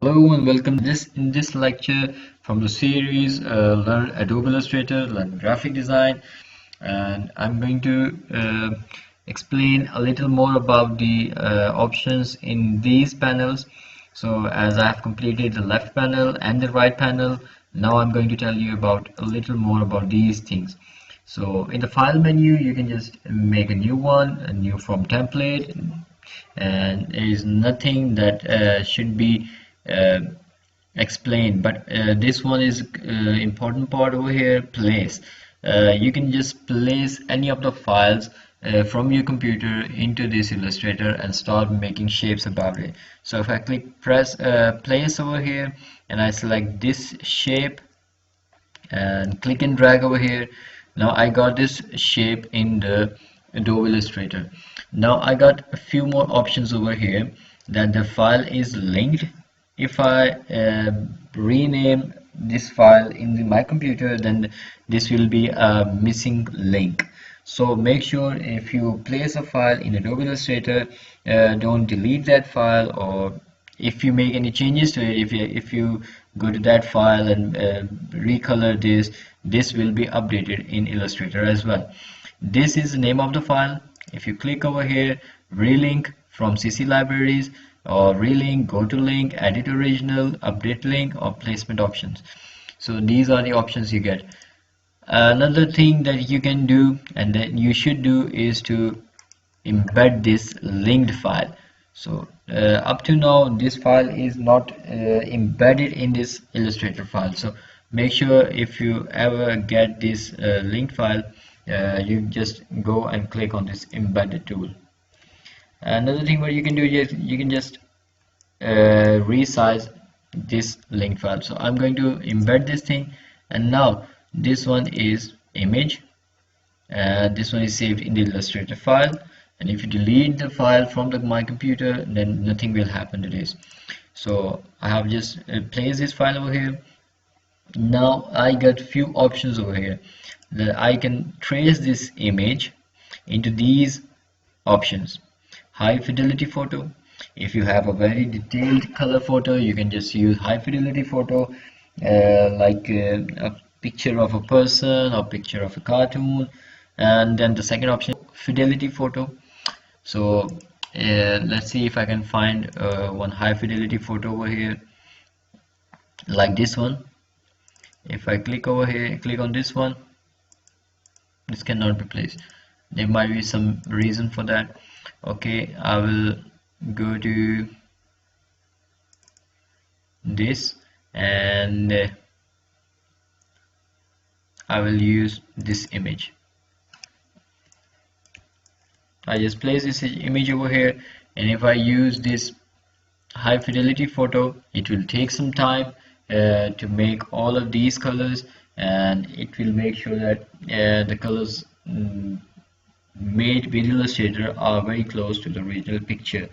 Hello and welcome in this lecture from the series Learn Adobe Illustrator, Learn Graphic Design, and I'm going to explain a little more about the options in these panels. So as I have completed the left panel and the right panel, now I'm going to tell you about a little more about these things. So in the file menu, you can just make a new one, a new form template, and there is nothing that should be uh, explained, but this one is important part over here. Place, you can just place any of the files from your computer into this Illustrator and start making shapes about it. So if I press place over here and I select this shape and click and drag over here, now I got this shape in the Adobe Illustrator. Now I got a few more options over here, that the file is linked. If I rename this file in my computer, then this will be a missing link. So make sure if you place a file in Adobe Illustrator, don't delete that file, or if you make any changes to it, if you go to that file and recolor this will be updated in Illustrator as well. This is the name of the file. If you click over here, relink from CC libraries, or relink, go to link, edit original, update link, or placement options. So these are the options you get. Another thing that you can do and that you should do is to embed this linked file. So up to now this file is not embedded in this Illustrator file. So make sure if you ever get this linked file, you just go and click on this embedded tool. Another thing what you can do is you can just resize this link file. So I'm going to embed this thing, and now this one is image, and this one is saved in the Illustrator file. And if you delete the file from my computer, then nothing will happen to this. So I have just placed this file over here. Now I got few options over here that I can trace this image into these options. High fidelity photo. If you have a very detailed color photo, you can just use high fidelity photo, like a picture of a person or picture of a cartoon. And then the second option, fidelity photo. So let's see if I can find one high fidelity photo over here, like this one. If I click over here, click on this one, this cannot be placed. There might be some reason for that. Okay, I will go to this, and I will use this image. I just place this image over here, and if I use this high fidelity photo, it will take some time to make all of these colors, and it will make sure that the colors made with Illustrator are very close to the original picture.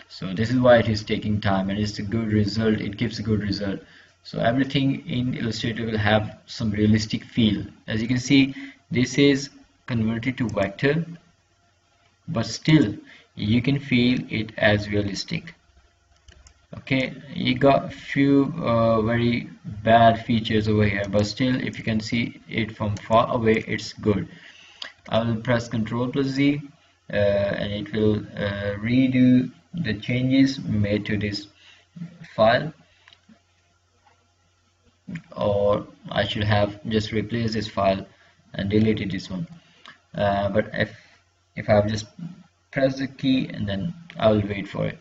So this is why it is taking time, and it's a good result. It gives a good result. So everything in Illustrator will have some realistic feel. As you can see, this is converted to vector, but still you can feel it as realistic. Okay, you got few very bad features over here, but still if you can see it from far away, it's good. I will press Ctrl+Z and it will redo the changes made to this file, or I should have just replaced this file and deleted this one. But if I have just pressed the key, and then I will wait for it.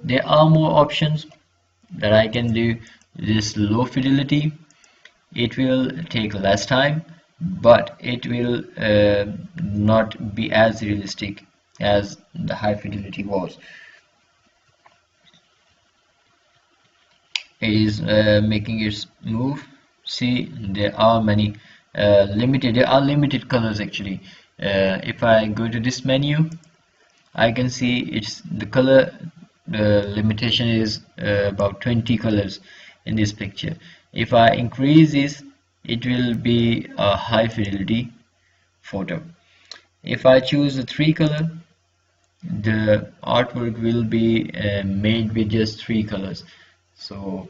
There are more options that I can do. This low fidelity, it will take less time, but it will not be as realistic as the high fidelity was. It is making it move. See, there are many limited colors actually. If I go to this menu, I can see it's the color limitation is about 20 colors in this picture. If I increase this, it will be a high fidelity photo. If I choose the 3 color, the artwork will be made with just 3 colors. So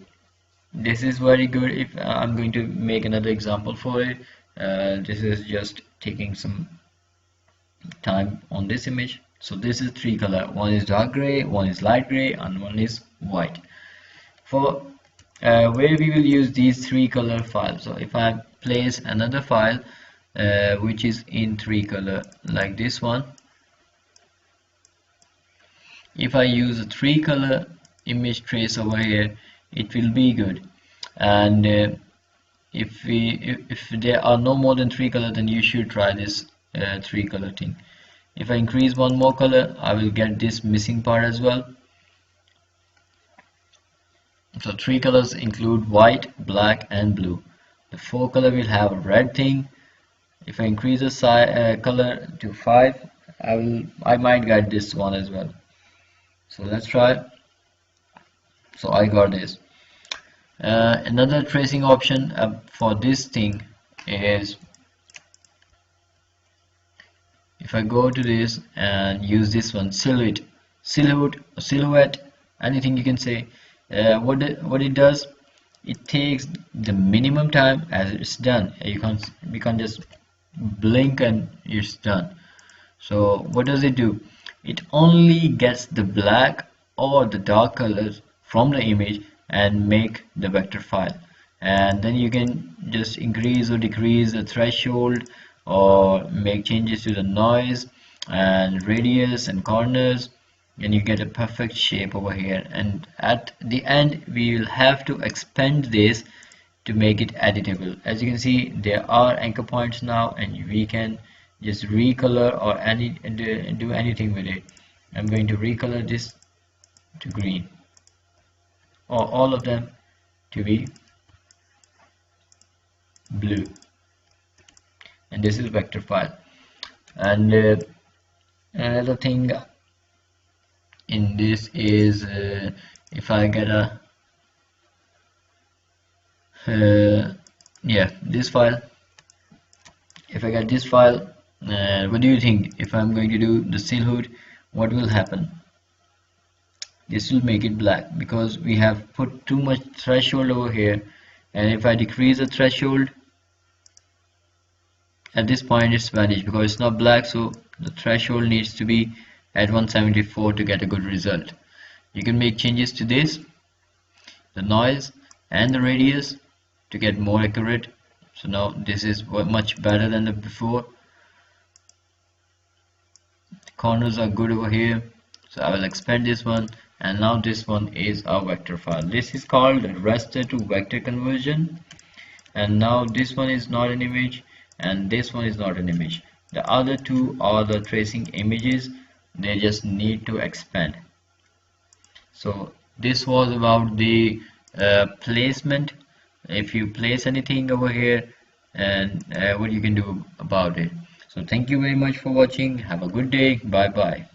this is very good. If I'm going to make another example for it, this is just taking some time on this image. So this is three color, one is dark gray, one is light gray, and one is white. For where we will use these three color files, so if I place another file which is in three color like this one, if I use a three color image trace over here, it will be good. And if there are no more than three color, then you should try this three color thing. If I increase one more color, I will get this missing part as well. So three colors include white, black, and blue. The four color will have a red thing. If I increase the color to 5, I might get this one as well. So let's try. So I got this. Another tracing option for this thing is, if I go to this and use this one, silhouette, anything you can say. What it does, it takes the minimum time as it's done. We can't just blink and it's done. So what does it do? It only gets the black or the dark colors from the image and make the vector file, and then you can just increase or decrease the threshold or make changes to the noise and radius and corners, and you get a perfect shape over here. And at the end we will have to expand this to make it editable. As you can see, there are anchor points now, and we can just recolor or do anything with it. I'm going to recolor this to green, or all of them to be blue, and this is vector file. And another thing in this is, if I get a this file, if I get this file, what do you think? If I'm going to do the silhouette, what will happen? This will make it black because we have put too much threshold over here. And if I decrease the threshold, at this point it's vanished because it's not black, so the threshold needs to be at 174 to get a good result. You can make changes to this, the noise and the radius, to get more accurate. So now this is much better than the before. The corners are good over here, so I will expand this one, and now this one is our vector file. This is called raster to vector conversion, and now this one is not an image and this one is not an image. The other two are the tracing images, they just need to expand. So this was about the placement. If you place anything over here, and what you can do about it. So thank you very much for watching. Have a good day. Bye bye.